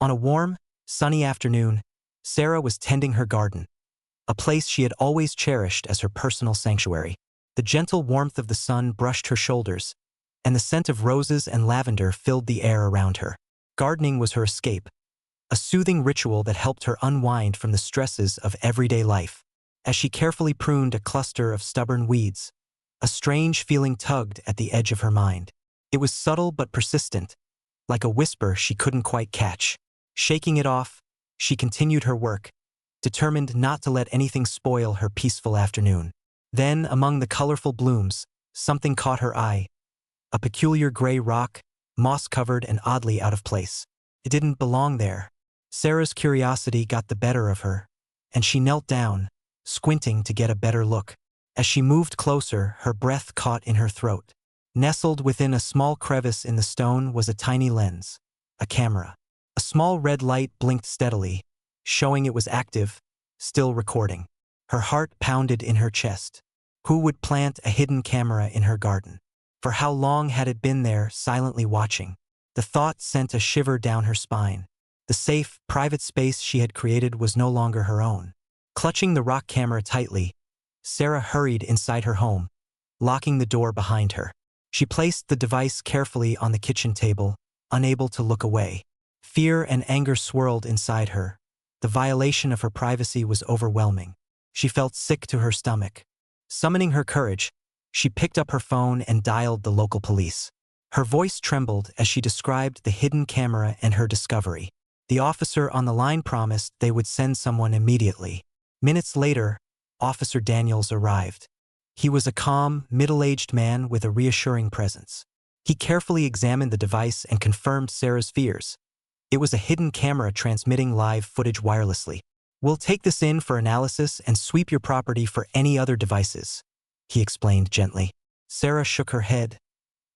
On a warm, sunny afternoon, Sarah was tending her garden, a place she had always cherished as her personal sanctuary. The gentle warmth of the sun brushed her shoulders, and the scent of roses and lavender filled the air around her. Gardening was her escape, a soothing ritual that helped her unwind from the stresses of everyday life. As she carefully pruned a cluster of stubborn weeds, a strange feeling tugged at the edge of her mind. It was subtle but persistent, like a whisper she couldn't quite catch. Shaking it off, she continued her work, determined not to let anything spoil her peaceful afternoon. Then, among the colorful blooms, something caught her eye. A peculiar gray rock, moss-covered and oddly out of place. It didn't belong there. Sarah's curiosity got the better of her, and she knelt down, squinting to get a better look. As she moved closer, her breath caught in her throat. Nestled within a small crevice in the stone was a tiny lens, a camera. A small red light blinked steadily, showing it was active, still recording. Her heart pounded in her chest. Who would plant a hidden camera in her garden? For how long had it been there, silently watching? The thought sent a shiver down her spine. The safe, private space she had created was no longer her own. Clutching the rock camera tightly, Sarah hurried inside her home, locking the door behind her. She placed the device carefully on the kitchen table, unable to look away. Fear and anger swirled inside her. The violation of her privacy was overwhelming. She felt sick to her stomach. Summoning her courage, she picked up her phone and dialed the local police. Her voice trembled as she described the hidden camera and her discovery. The officer on the line promised they would send someone immediately. Minutes later, Officer Daniels arrived. He was a calm, middle-aged man with a reassuring presence. He carefully examined the device and confirmed Sarah's fears. It was a hidden camera transmitting live footage wirelessly. "We'll take this in for analysis and sweep your property for any other devices," he explained gently. Sarah shook her head,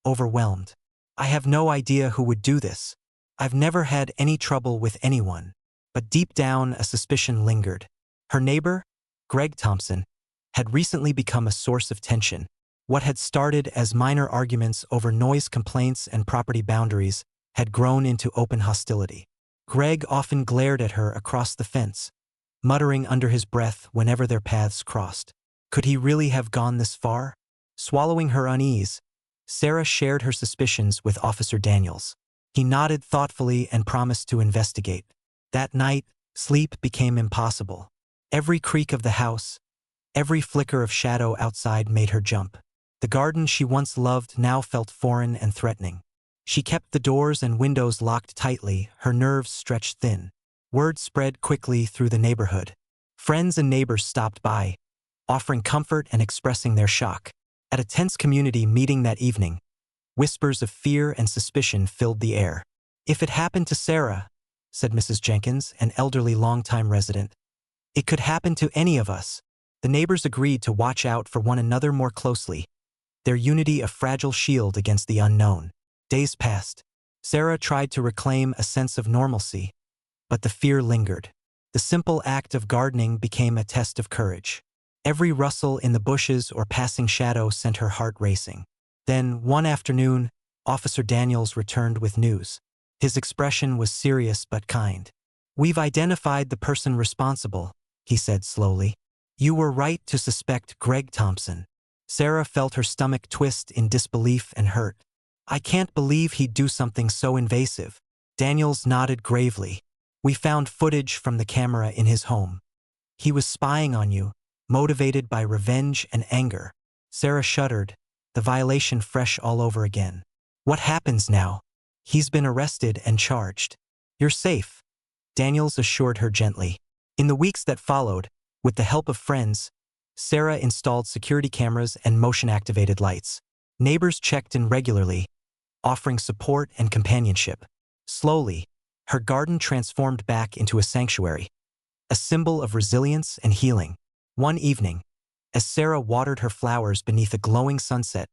overwhelmed. "I have no idea who would do this. I've never had any trouble with anyone." But deep down, a suspicion lingered. Her neighbor, Greg Thompson, had recently become a source of tension. What had started as minor arguments over noise complaints and property boundaries had grown into open hostility. Greg often glared at her across the fence, muttering under his breath whenever their paths crossed. Could he really have gone this far? Swallowing her unease, Sarah shared her suspicions with Officer Daniels. He nodded thoughtfully and promised to investigate. That night, sleep became impossible. Every creak of the house, every flicker of shadow outside made her jump. The garden she once loved now felt foreign and threatening. She kept the doors and windows locked tightly, her nerves stretched thin. Word spread quickly through the neighborhood. Friends and neighbors stopped by, offering comfort and expressing their shock. At a tense community meeting that evening, whispers of fear and suspicion filled the air. "If it happened to Sarah," said Mrs. Jenkins, an elderly longtime resident, "it could happen to any of us." The neighbors agreed to watch out for one another more closely, their unity a fragile shield against the unknown. Days passed. Sarah tried to reclaim a sense of normalcy, but the fear lingered. The simple act of gardening became a test of courage. Every rustle in the bushes or passing shadow sent her heart racing. Then, one afternoon, Officer Daniels returned with news. His expression was serious but kind. "We've identified the person responsible," he said slowly. "You were right to suspect Greg Thompson." Sarah felt her stomach twist in disbelief and hurt. "I can't believe he'd do something so invasive." Daniels nodded gravely. "We found footage from the camera in his home. He was spying on you, motivated by revenge and anger." Sarah shuddered, the violation fresh all over again. "What happens now?" "He's been arrested and charged. You're safe," Daniels assured her gently. In the weeks that followed, with the help of friends, Sarah installed security cameras and motion-activated lights. Neighbors checked in regularly, offering support and companionship. Slowly, her garden transformed back into a sanctuary, a symbol of resilience and healing. One evening, as Sarah watered her flowers beneath a glowing sunset,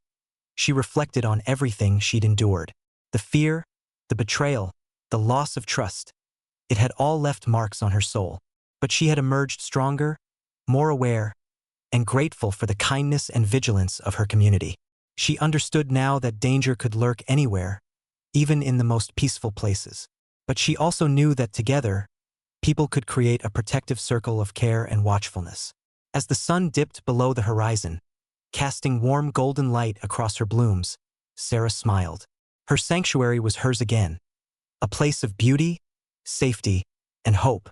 she reflected on everything she'd endured. The fear, the betrayal, the loss of trust. It had all left marks on her soul. But she had emerged stronger, more aware, and grateful for the kindness and vigilance of her community. She understood now that danger could lurk anywhere, even in the most peaceful places. But she also knew that together, people could create a protective circle of care and watchfulness. As the sun dipped below the horizon, casting warm golden light across her blooms, Sarah smiled. Her sanctuary was hers again, a place of beauty, safety, and hope.